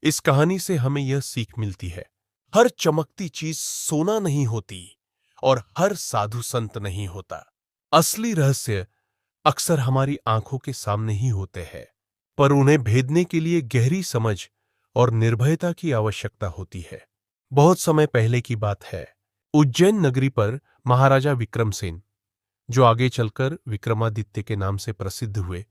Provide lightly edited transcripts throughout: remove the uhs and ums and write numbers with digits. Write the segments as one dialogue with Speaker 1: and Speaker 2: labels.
Speaker 1: इस कहानी से हमें यह सीख मिलती है, हर चमकती चीज सोना नहीं होती और हर साधु संत नहीं होता। असली रहस्य अक्सर हमारी आंखों के सामने ही होते हैं, पर उन्हें भेदने के लिए गहरी समझ और निर्भयता की आवश्यकता होती है। बहुत समय पहले की बात है। उज्जैन नगरी पर महाराजा विक्रमसेन, जो आगे चलकर विक्रमादित्य के नाम से प्रसिद्ध हुए,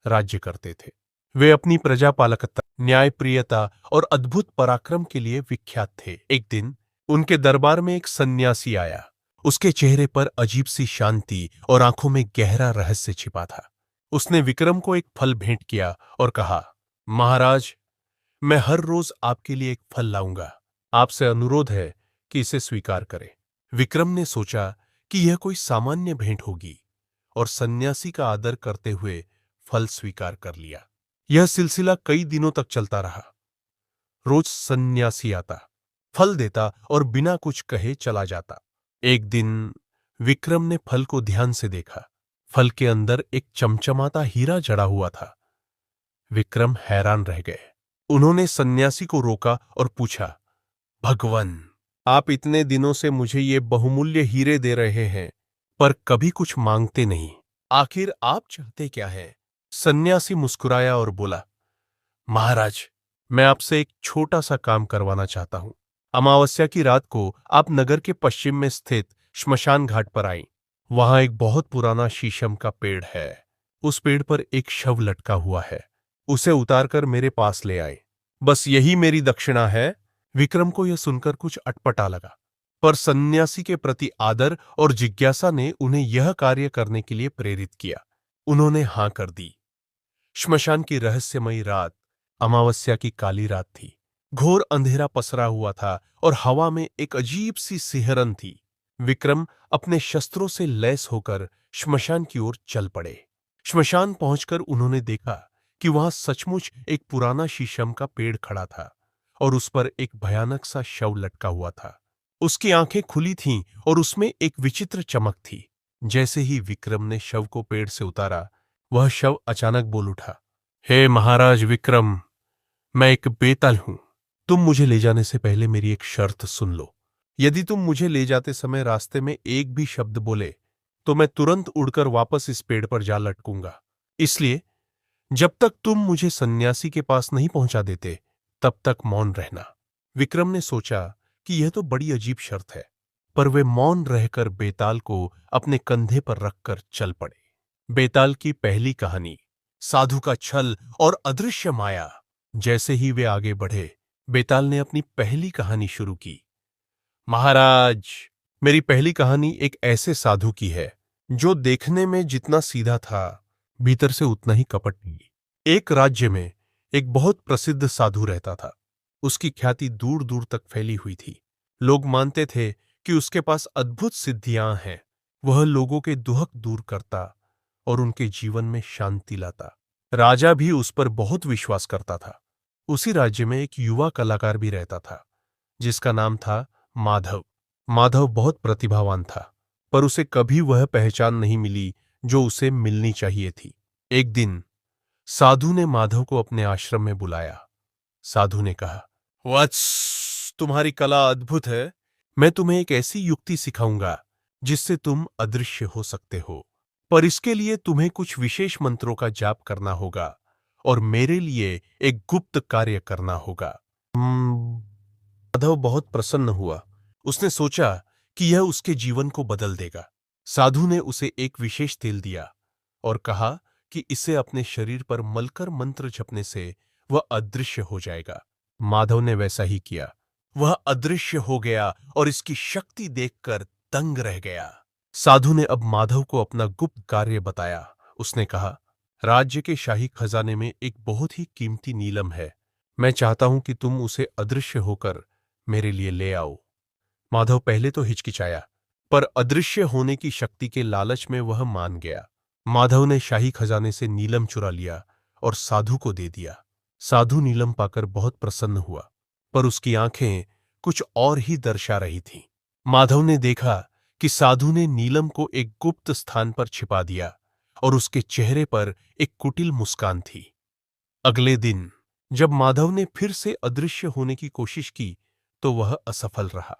Speaker 1: राज्य करते थे। वे अपनी प्रजापालकता, न्यायप्रियता और अद्भुत पराक्रम के लिए विख्यात थे। एक दिन उनके दरबार में एक सन्यासी आया। उसके चेहरे पर अजीब सी शांति और आंखों में गहरा रहस्य छिपा था। उसने विक्रम को एक फल भेंट किया और कहा, महाराज, मैं हर रोज आपके लिए एक फल लाऊंगा। आपसे अनुरोध है कि इसे स्वीकार करें। विक्रम ने सोचा कि यह कोई सामान्य भेंट होगी और सन्यासी का आदर करते हुए फल स्वीकार कर लिया। यह सिलसिला कई दिनों तक चलता रहा। रोज सन्यासी आता, फल देता और बिना कुछ कहे चला जाता। एक दिन विक्रम ने फल को ध्यान से देखा। फल के अंदर एक चमचमाता हीरा जड़ा हुआ था। विक्रम हैरान रह गए। उन्होंने सन्यासी को रोका और पूछा, भगवान, आप इतने दिनों से मुझे ये बहुमूल्य हीरे दे रहे हैं, पर कभी कुछ मांगते नहीं। आखिर आप चाहते क्या हैं? सन्यासी मुस्कुराया और बोला, महाराज, मैं आपसे एक छोटा सा काम करवाना चाहता हूं। अमावस्या की रात को आप नगर के पश्चिम में स्थित श्मशान घाट पर आएं। वहां एक बहुत पुराना शीशम का पेड़ है। उस पेड़ पर एक शव लटका हुआ है। उसे उतारकर मेरे पास ले आए। बस यही मेरी दक्षिणा है। विक्रम को यह सुनकर कुछ अटपटा लगा, पर सन्यासी के प्रति आदर और जिज्ञासा ने उन्हें यह कार्य करने के लिए प्रेरित किया। उन्होंने हां कर दी। श्मशान की रहस्यमयी रात अमावस्या की काली रात थी। घोर अंधेरा पसरा हुआ था और हवा में एक अजीब सी सिहरन थी। विक्रम अपने शस्त्रों से लैस होकर श्मशान की ओर चल पड़े। श्मशान पहुंचकर उन्होंने देखा कि वहां सचमुच एक पुराना शीशम का पेड़ खड़ा था और उस पर एक भयानक सा शव लटका हुआ था। उसकी आंखें खुली थीं और उसमें एक विचित्र चमक थी। जैसे ही विक्रम ने शव को पेड़ से उतारा, वह शव अचानक बोल उठा, हे महाराज विक्रम, मैं एक बेताल हूं। तुम मुझे ले जाने से पहले मेरी एक शर्त सुन लो। यदि तुम मुझे ले जाते समय रास्ते में एक भी शब्द बोले, तो मैं तुरंत उड़कर वापस इस पेड़ पर जा लटकूंगा। इसलिए जब तक तुम मुझे सन्यासी के पास नहीं पहुंचा देते, तब तक मौन रहना। विक्रम ने सोचा कि यह तो बड़ी अजीब शर्त है, पर वे मौन रहकर बेताल को अपने कंधे पर रखकर चल पड़े। बेताल की पहली कहानी, साधु का छल और अदृश्य माया। जैसे ही वे आगे बढ़े, बेताल ने अपनी पहली कहानी शुरू की। महाराज, मेरी पहली कहानी एक ऐसे साधु की है जो देखने में जितना सीधा था, भीतर से उतना ही कपट नहीं। एक राज्य में एक बहुत प्रसिद्ध साधु रहता था। उसकी ख्याति दूर दूर तक फैली हुई थी। लोग मानते थे कि उसके पास अद्भुत सिद्धियां हैं। वह लोगों के दुहक दूर करता और उनके जीवन में शांति लाता। राजा भी उस पर बहुत विश्वास करता था। उसी राज्य में एक युवा कलाकार भी रहता था, जिसका नाम था माधव। माधव बहुत प्रतिभावान था, पर उसे कभी वह पहचान नहीं मिली जो उसे मिलनी चाहिए थी। एक दिन साधु ने माधव को अपने आश्रम में बुलाया। साधु ने कहा, वत्स, तुम्हारी कला अद्भुत है। मैं तुम्हें एक ऐसी युक्ति सिखाऊंगा जिससे तुम अदृश्य हो सकते हो, पर इसके लिए तुम्हें कुछ विशेष मंत्रों का जाप करना होगा और मेरे लिए एक गुप्त कार्य करना होगा। माधव बहुत प्रसन्न हुआ। उसने सोचा कि यह उसके जीवन को बदल देगा। साधु ने उसे एक विशेष तेल दिया और कहा कि इसे अपने शरीर पर मलकर मंत्र जपने से वह अदृश्य हो जाएगा। माधव ने वैसा ही किया। वह अदृश्य हो गया और इसकी शक्ति देखकर दंग रह गया। साधु ने अब माधव को अपना गुप्त कार्य बताया। उसने कहा, राज्य के शाही खजाने में एक बहुत ही कीमती नीलम है। मैं चाहता हूं कि तुम उसे अदृश्य होकर मेरे लिए ले आओ। माधव पहले तो हिचकिचाया, पर अदृश्य होने की शक्ति के लालच में वह मान गया। माधव ने शाही खजाने से नीलम चुरा लिया और साधु को दे दिया। साधु नीलम पाकर बहुत प्रसन्न हुआ, पर उसकी आंखें कुछ और ही दर्शा रही थीं। माधव ने देखा कि साधु ने नीलम को एक गुप्त स्थान पर छिपा दिया और उसके चेहरे पर एक कुटिल मुस्कान थी। अगले दिन जब माधव ने फिर से अदृश्य होने की कोशिश की तो वह असफल रहा।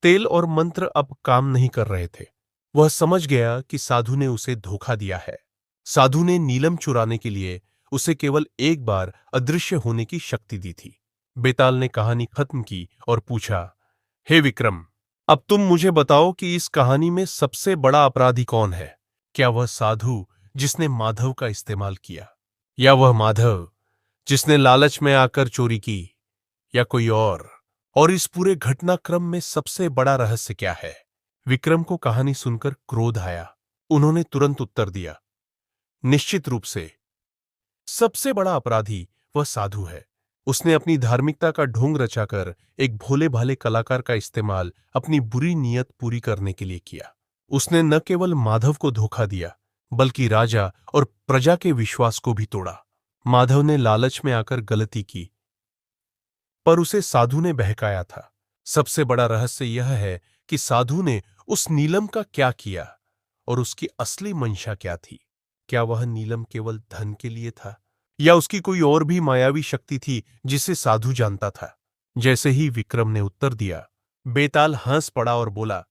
Speaker 1: तेल और मंत्र अब काम नहीं कर रहे थे। वह समझ गया कि साधु ने उसे धोखा दिया है। साधु ने नीलम चुराने के लिए उसे केवल एक बार अदृश्य होने की शक्ति दी थी। बेताल ने कहानी खत्म की और पूछा, हे विक्रम, अब तुम मुझे बताओ कि इस कहानी में सबसे बड़ा अपराधी कौन है? क्या वह साधु जिसने माधव का इस्तेमाल किया, या वह माधव जिसने लालच में आकर चोरी की, या कोई और? और इस पूरे घटनाक्रम में सबसे बड़ा रहस्य क्या है? विक्रम को कहानी सुनकर क्रोध आया। उन्होंने तुरंत उत्तर दिया, निश्चित रूप से सबसे बड़ा अपराधी वह साधु है। उसने अपनी धार्मिकता का ढोंग रचाकर एक भोले भाले कलाकार का इस्तेमाल अपनी बुरी नीयत पूरी करने के लिए किया। उसने न केवल माधव को धोखा दिया, बल्कि राजा और प्रजा के विश्वास को भी तोड़ा। माधव ने लालच में आकर गलती की, पर उसे साधु ने बहकाया था। सबसे बड़ा रहस्य यह है कि साधु ने उस नीलम का क्या किया और उसकी असली मंशा क्या थी। क्या वह नीलम केवल धन के लिए था, या उसकी कोई और भी मायावी शक्ति थी जिसे साधु जानता था? जैसे ही विक्रम ने उत्तर दिया, बेताल हंस पड़ा और बोला,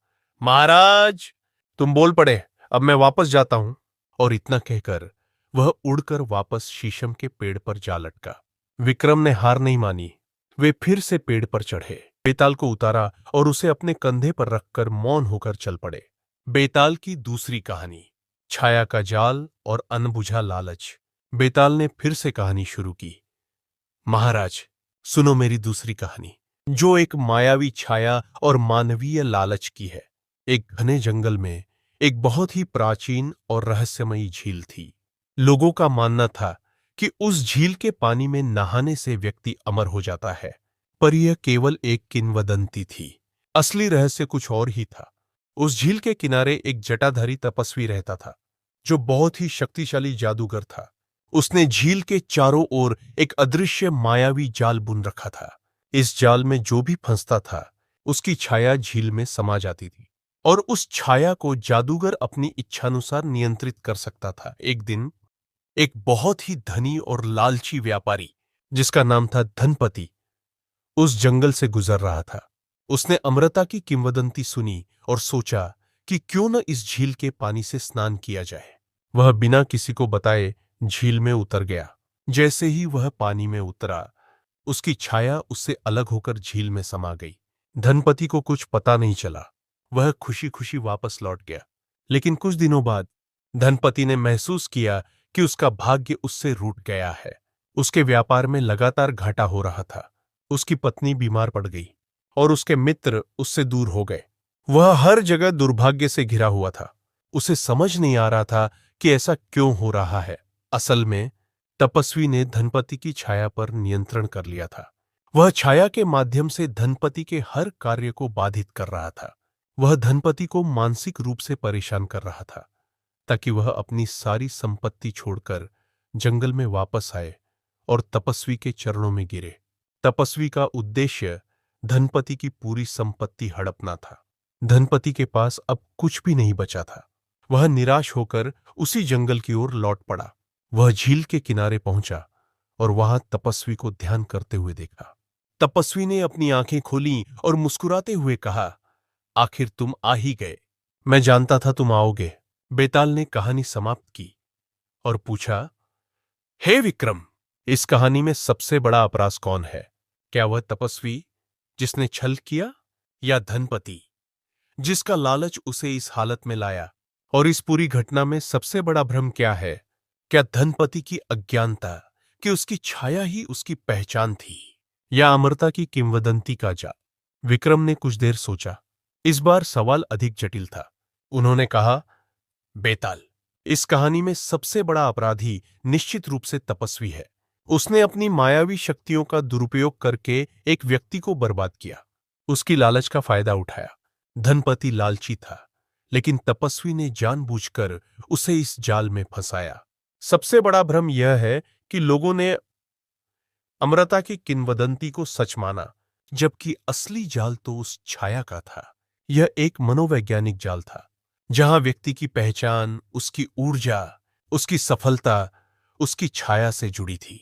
Speaker 1: महाराज, तुम बोल पड़े, अब मैं वापस जाता हूं। और इतना कहकर वह उड़कर वापस शीशम के पेड़ पर जा लटका। विक्रम ने हार नहीं मानी। वे फिर से पेड़ पर चढ़े, बेताल को उतारा और उसे अपने कंधे पर रखकर मौन होकर चल पड़े। बेताल की दूसरी कहानी, छाया का जाल और अनबुझा लालच। बेताल ने फिर से कहानी शुरू की। महाराज, सुनो मेरी दूसरी कहानी, जो एक मायावी छाया और मानवीय लालच की है। एक घने जंगल में एक बहुत ही प्राचीन और रहस्यमयी झील थी। लोगों का मानना था कि उस झील के पानी में नहाने से व्यक्ति अमर हो जाता है, पर यह केवल एक किंवदंती थी। असली रहस्य कुछ और ही था। उस झील के किनारे एक जटाधारी तपस्वी रहता था, जो बहुत ही शक्तिशाली जादूगर था। उसने झील के चारों ओर एक अदृश्य मायावी जाल बुन रखा था। इस जाल में जो भी फंसता था, उसकी छाया झील में समा जाती थी, और उस छाया को जादूगर अपनी इच्छानुसार नियंत्रित कर सकता था। एक दिन एक बहुत ही धनी और लालची व्यापारी, जिसका नाम था धनपति, उस जंगल से गुजर रहा था। उसने अमृता की किंवदंती सुनी और सोचा कि क्यों न इस झील के पानी से स्नान किया जाए। वह बिना किसी को बताए झील में उतर गया। जैसे ही वह पानी में उतरा, उसकी छाया उससे अलग होकर झील में समा गई। धनपति को कुछ पता नहीं चला। वह खुशी खुशी वापस लौट गया। लेकिन कुछ दिनों बाद धनपति ने महसूस किया कि उसका भाग्य उससे रूठ गया है। उसके व्यापार में लगातार घाटा हो रहा था। उसकी पत्नी बीमार पड़ गई और उसके मित्र उससे दूर हो गए। वह हर जगह दुर्भाग्य से घिरा हुआ था। उसे समझ नहीं आ रहा था कि ऐसा क्यों हो रहा है। असल में तपस्वी ने धनपति की छाया पर नियंत्रण कर लिया था। वह छाया के माध्यम से धनपति के हर कार्य को बाधित कर रहा था। वह धनपति को मानसिक रूप से परेशान कर रहा था, ताकि वह अपनी सारी संपत्ति छोड़कर जंगल में वापस आए और तपस्वी के चरणों में गिरे। तपस्वी का उद्देश्य धनपति की पूरी संपत्ति हड़पना था। धनपति के पास अब कुछ भी नहीं बचा था। वह निराश होकर उसी जंगल की ओर लौट पड़ा। वह झील के किनारे पहुंचा और वहां तपस्वी को ध्यान करते हुए देखा। तपस्वी ने अपनी आंखें खोली और मुस्कुराते हुए कहा, आखिर तुम आ ही गए। मैं जानता था तुम आओगे। बेताल ने कहानी समाप्त की और पूछा, हे विक्रम, इस कहानी में सबसे बड़ा अपराध कौन है? क्या वह तपस्वी जिसने छल किया, या धनपति जिसका लालच उसे इस हालत में लाया? और इस पूरी घटना में सबसे बड़ा भ्रम क्या है? क्या धनपति की अज्ञानता कि उसकी छाया ही उसकी पहचान थी, या अमरता की किंवदंती का जाल? विक्रम ने कुछ देर सोचा। इस बार सवाल अधिक जटिल था। उन्होंने कहा, बेताल, इस कहानी में सबसे बड़ा अपराधी निश्चित रूप से तपस्वी है। उसने अपनी मायावी शक्तियों का दुरुपयोग करके एक व्यक्ति को बर्बाद किया, उसकी लालच का फायदा उठाया। धनपति लालची था, लेकिन तपस्वी ने जानबूझकर उसे इस जाल में फंसाया। सबसे बड़ा भ्रम यह है कि लोगों ने अमृता की किंवदंती को सच माना, जबकि असली जाल तो उस छाया का था। यह एक मनोवैज्ञानिक जाल था, जहां व्यक्ति की पहचान, उसकी ऊर्जा, उसकी सफलता उसकी छाया से जुड़ी थी।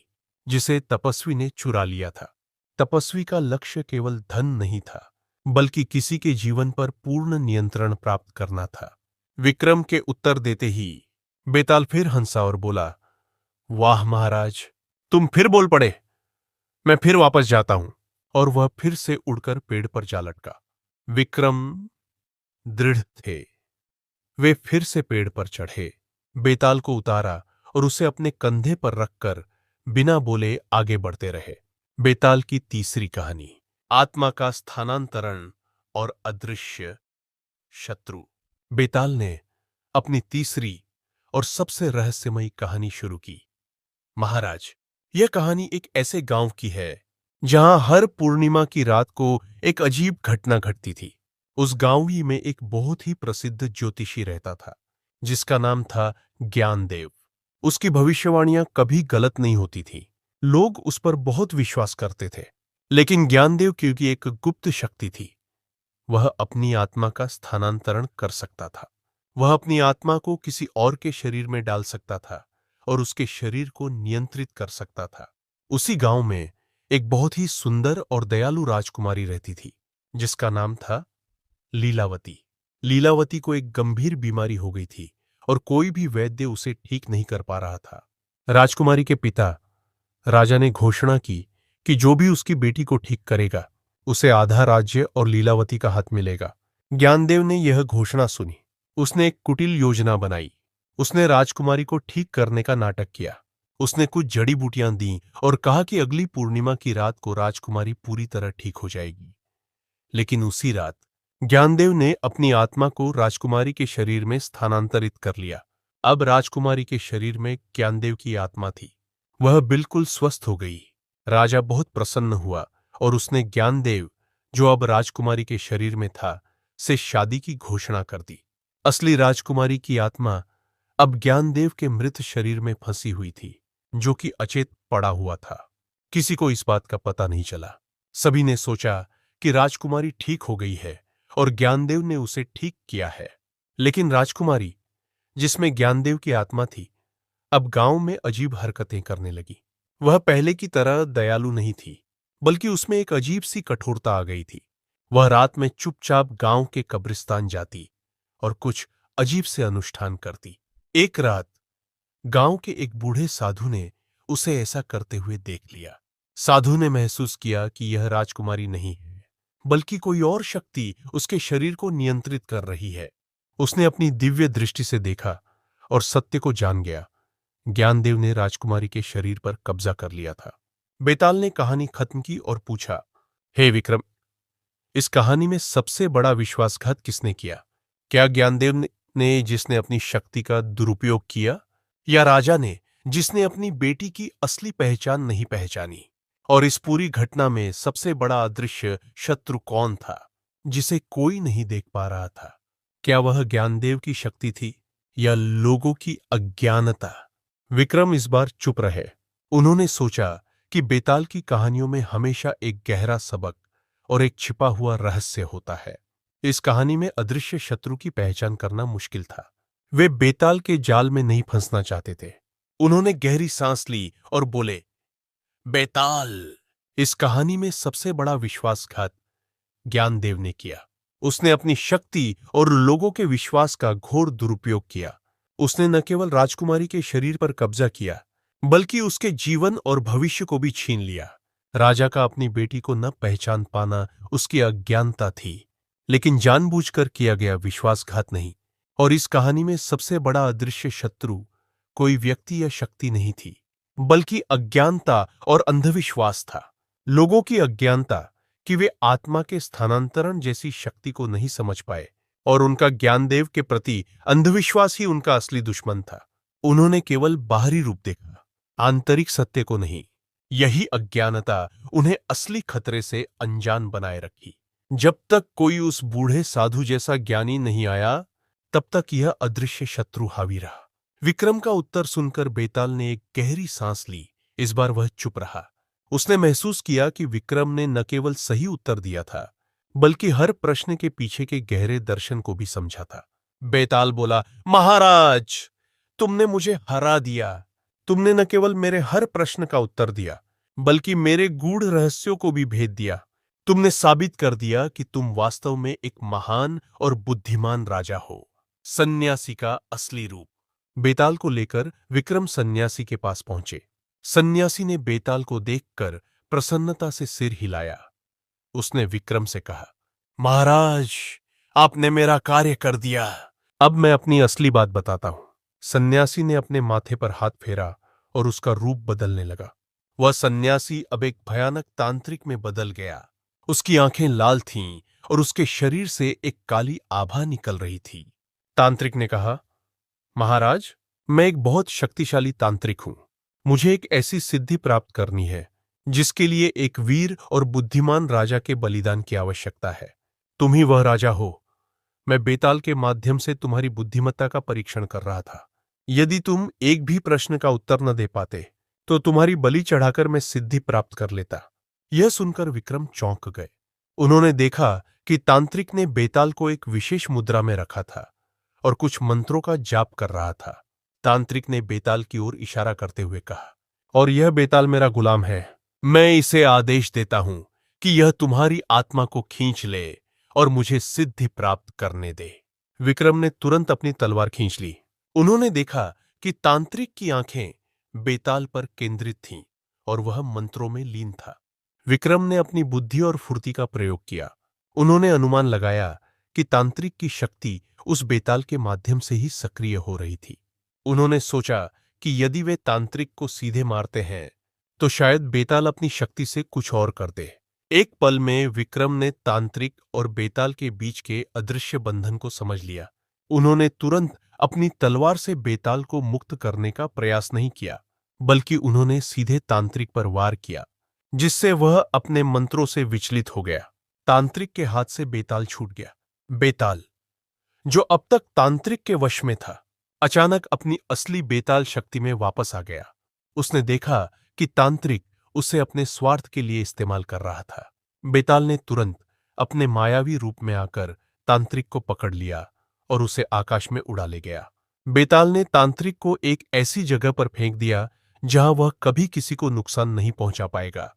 Speaker 1: जिसे तपस्वी ने चुरा लिया था। तपस्वी का लक्ष्य केवल धन नहीं था, बल्कि किसी के जीवन पर पूर्ण नियंत्रण प्राप्त करना था। विक्रम के उत्तर देते ही बेताल फिर हंसा और बोला, वाह महाराज, तुम फिर बोल पड़े। मैं फिर वापस जाता हूं। और वह फिर से उड़कर पेड़ पर जा लटका। विक्रम दृढ़ थे। वे फिर से पेड़ पर चढ़े, बेताल को उतारा और उसे अपने कंधे पर रखकर बिना बोले आगे बढ़ते रहे। बेताल की तीसरी कहानी, आत्मा का स्थानांतरण और अदृश्य शत्रु। बेताल ने अपनी तीसरी और सबसे रहस्यमयी कहानी शुरू की। महाराज, यह कहानी एक ऐसे गांव की है जहां हर पूर्णिमा की रात को एक अजीब घटना घटती थी। उस गांव ही में एक बहुत ही प्रसिद्ध ज्योतिषी रहता था, जिसका नाम था ज्ञानदेव। उसकी भविष्यवाणियां कभी गलत नहीं होती थी। लोग उस पर बहुत विश्वास करते थे। लेकिन ज्ञानदेव की एक गुप्त शक्ति थी। वह अपनी आत्मा का स्थानांतरण कर सकता था। वह अपनी आत्मा को किसी और के शरीर में डाल सकता था और उसके शरीर को नियंत्रित कर सकता था। उसी गांव में एक बहुत ही सुंदर और दयालु राजकुमारी रहती थी, जिसका नाम था लीलावती। लीलावती को एक गंभीर बीमारी हो गई थी और कोई भी वैद्य उसे ठीक नहीं कर पा रहा था। राजकुमारी के पिता राजा ने घोषणा की कि जो भी उसकी बेटी को ठीक करेगा, उसे आधा राज्य और लीलावती का हाथ मिलेगा। ज्ञानदेव ने यह घोषणा सुनी। उसने एक कुटिल योजना बनाई। उसने राजकुमारी को ठीक करने का नाटक किया। उसने कुछ जड़ी बूटियां दी और कहा कि अगली पूर्णिमा की रात को राजकुमारी पूरी तरह ठीक हो जाएगी। लेकिन उसी रात ज्ञानदेव ने अपनी आत्मा को राजकुमारी के शरीर में स्थानांतरित कर लिया। अब राजकुमारी के शरीर में ज्ञानदेव की आत्मा थी। वह बिल्कुल स्वस्थ हो गई। राजा बहुत प्रसन्न हुआ और उसने ज्ञानदेव, जो अब राजकुमारी के शरीर में था, से शादी की घोषणा कर दी। असली राजकुमारी की आत्मा अब ज्ञानदेव के मृत शरीर में फंसी हुई थी, जो कि अचेत पड़ा हुआ था। किसी को इस बात का पता नहीं चला। सभी ने सोचा कि राजकुमारी ठीक हो गई है और ज्ञानदेव ने उसे ठीक किया है। लेकिन राजकुमारी, जिसमें ज्ञानदेव की आत्मा थी, अब गांव में अजीब हरकतें करने लगी। वह पहले की तरह दयालु नहीं थी, बल्कि उसमें एक अजीब सी कठोरता आ गई थी। वह रात में चुपचाप गांव के कब्रिस्तान जाती और कुछ अजीब से अनुष्ठान करती। एक रात गांव के एक बूढ़े साधु ने उसे ऐसा करते हुए देख लिया। साधु ने महसूस किया कि यह राजकुमारी नहीं है, बल्कि कोई और शक्ति उसके शरीर को नियंत्रित कर रही है। उसने अपनी दिव्य दृष्टि से देखा और सत्य को जान गया। ज्ञानदेव ने राजकुमारी के शरीर पर कब्जा कर लिया था। बेताल ने कहानी खत्म की और पूछा, हे विक्रम, इस कहानी में सबसे बड़ा विश्वासघात किसने किया? क्या ज्ञानदेव ने जिसने अपनी शक्ति का दुरुपयोग किया, या राजा ने जिसने अपनी बेटी की असली पहचान नहीं पहचानी? और इस पूरी घटना में सबसे बड़ा अदृश्य शत्रु कौन था, जिसे कोई नहीं देख पा रहा था? क्या वह ज्ञानदेव की शक्ति थी या लोगों की अज्ञानता? विक्रम इस बार चुप रहे। उन्होंने सोचा कि बेताल की कहानियों में हमेशा एक गहरा सबक और एक छिपा हुआ रहस्य होता है। इस कहानी में अदृश्य शत्रु की पहचान करना मुश्किल था। वे बेताल के जाल में नहीं फंसना चाहते थे। उन्होंने गहरी सांस ली और बोले, बेताल, इस कहानी में सबसे बड़ा विश्वासघात ज्ञानदेव ने किया। उसने अपनी शक्ति और लोगों के विश्वास का घोर दुरुपयोग किया। उसने न केवल राजकुमारी के शरीर पर कब्जा किया, बल्कि उसके जीवन और भविष्य को भी छीन लिया। राजा का अपनी बेटी को न पहचान पाना उसकी अज्ञानता थी, लेकिन जानबूझकर किया गया विश्वासघात नहीं। और इस कहानी में सबसे बड़ा अदृश्य शत्रु कोई व्यक्ति या शक्ति नहीं थी, बल्कि अज्ञानता और अंधविश्वास था। लोगों की अज्ञानता कि वे आत्मा के स्थानांतरण जैसी शक्ति को नहीं समझ पाए, और उनका ज्ञानदेव के प्रति अंधविश्वास ही उनका असली दुश्मन था। उन्होंने केवल बाहरी रूप देखा, आंतरिक सत्य को नहीं। यही अज्ञानता उन्हें असली खतरे से अनजान बनाए रखी। जब तक कोई उस बूढ़े साधु जैसा ज्ञानी नहीं आया, तब तक यह अदृश्य शत्रु हावी रहा। विक्रम का उत्तर सुनकर बेताल ने एक गहरी सांस ली। इस बार वह चुप रहा। उसने महसूस किया कि विक्रम ने न केवल सही उत्तर दिया था, बल्कि हर प्रश्न के पीछे के गहरे दर्शन को भी समझा था। बेताल बोला, महाराज, तुमने मुझे हरा दिया, तुमने न केवल मेरे हर प्रश्न का उत्तर दिया, बल्कि मेरे गूढ़ रहस्यों को भी भेद दिया। तुमने साबित कर दिया कि तुम वास्तव में एक महान और बुद्धिमान राजा हो। सन्यासी का असली रूप। बेताल को लेकर विक्रम सन्यासी के पास पहुंचे। सन्यासी ने बेताल को देखकर प्रसन्नता से सिर हिलाया। उसने विक्रम से कहा, महाराज, आपने मेरा कार्य कर दिया। अब मैं अपनी असली बात बताता हूं। सन्यासी ने अपने माथे पर हाथ फेरा और उसका रूप बदलने लगा। वह सन्यासी अब एक भयानक तांत्रिक में बदल गया। उसकी आंखें लाल थीं और उसके शरीर से एक काली आभा निकल रही थी। तांत्रिक ने कहा, महाराज, मैं एक बहुत शक्तिशाली तांत्रिक हूं। मुझे एक ऐसी सिद्धि प्राप्त करनी है जिसके लिए एक वीर और बुद्धिमान राजा के बलिदान की आवश्यकता है। तुम ही वह राजा हो। मैं बेताल के माध्यम से तुम्हारी बुद्धिमत्ता का परीक्षण कर रहा था। यदि तुम एक भी प्रश्न का उत्तर न दे पाते तो तुम्हारी बलि चढ़ाकर मैं सिद्धि प्राप्त कर लेता। यह सुनकर विक्रम चौंक गए। उन्होंने देखा कि तांत्रिक ने बेताल को एक विशेष मुद्रा में रखा था और कुछ मंत्रों का जाप कर रहा था। तांत्रिक ने बेताल की ओर इशारा करते हुए कहा, और यह बेताल मेरा गुलाम है। मैं इसे आदेश देता हूं कि यह तुम्हारी आत्मा को खींच ले और मुझे सिद्धि प्राप्त करने दे। विक्रम ने तुरंत अपनी तलवार खींच ली। उन्होंने देखा कि तांत्रिक की आंखें बेताल पर केंद्रित थीं और वह मंत्रों में लीन था। विक्रम ने अपनी बुद्धि और फुर्ती का प्रयोग किया। उन्होंने अनुमान लगाया कि तांत्रिक की शक्ति उस बेताल के माध्यम से ही सक्रिय हो रही थी। उन्होंने सोचा कि यदि वे तांत्रिक को सीधे मारते हैं तो शायद बेताल अपनी शक्ति से कुछ और कर दे। एक पल में विक्रम ने तांत्रिक और बेताल के बीच के अदृश्य बंधन को समझ लिया। उन्होंने तुरंत अपनी तलवार से बेताल को मुक्त करने का प्रयास नहीं किया, बल्कि उन्होंने सीधे तांत्रिक पर वार किया, जिससे वह अपने मंत्रों से विचलित हो गया। तांत्रिक के हाथ से बेताल छूट गया। बेताल, जो अब तक तांत्रिक के वश में था, अचानक अपनी असली बेताल शक्ति में वापस आ गया। उसने देखा कि तांत्रिक उसे अपने स्वार्थ के लिए इस्तेमाल कर रहा था। बेताल ने तुरंत अपने मायावी रूप में आकर तांत्रिक को पकड़ लिया और उसे आकाश में उड़ा ले गया। बेताल ने तांत्रिक को एक ऐसी जगह पर फेंक दिया जहां वह कभी किसी को नुकसान नहीं पहुंचा पाएगा।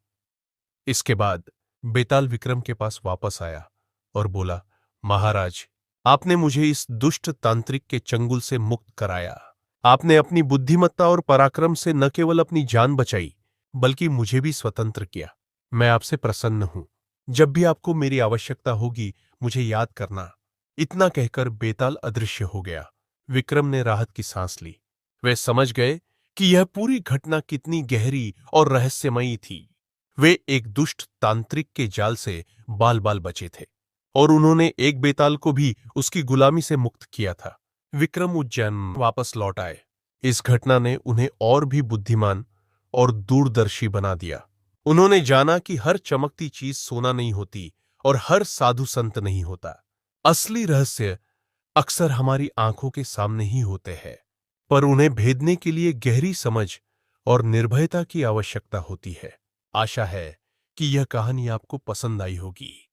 Speaker 1: इसके बाद बेताल विक्रम के पास वापस आया और बोला, महाराज, आपने मुझे इस दुष्ट तांत्रिक के चंगुल से मुक्त कराया। आपने अपनी बुद्धिमत्ता और पराक्रम से न केवल अपनी जान बचाई, बल्कि मुझे भी स्वतंत्र किया। मैं आपसे प्रसन्न हूं। जब भी आपको मेरी आवश्यकता होगी, मुझे याद करना। इतना कहकर बेताल अदृश्य हो गया। विक्रम ने राहत की सांस ली। वे समझ गए कि यह पूरी घटना कितनी गहरी और रहस्यमयी थी। वे एक दुष्ट तांत्रिक के जाल से बाल बाल बचे थे और उन्होंने एक बेताल को भी उसकी गुलामी से मुक्त किया था। विक्रम उज्जैन वापस लौट आए। इस घटना ने उन्हें और भी बुद्धिमान और दूरदर्शी बना दिया। उन्होंने जाना कि हर चमकती चीज सोना नहीं होती और हर साधु संत नहीं होता। असली रहस्य अक्सर हमारी आंखों के सामने ही होते हैं, पर उन्हें भेदने के लिए गहरी समझ और निर्भयता की आवश्यकता होती है। आशा है कि यह कहानी आपको पसंद आई होगी।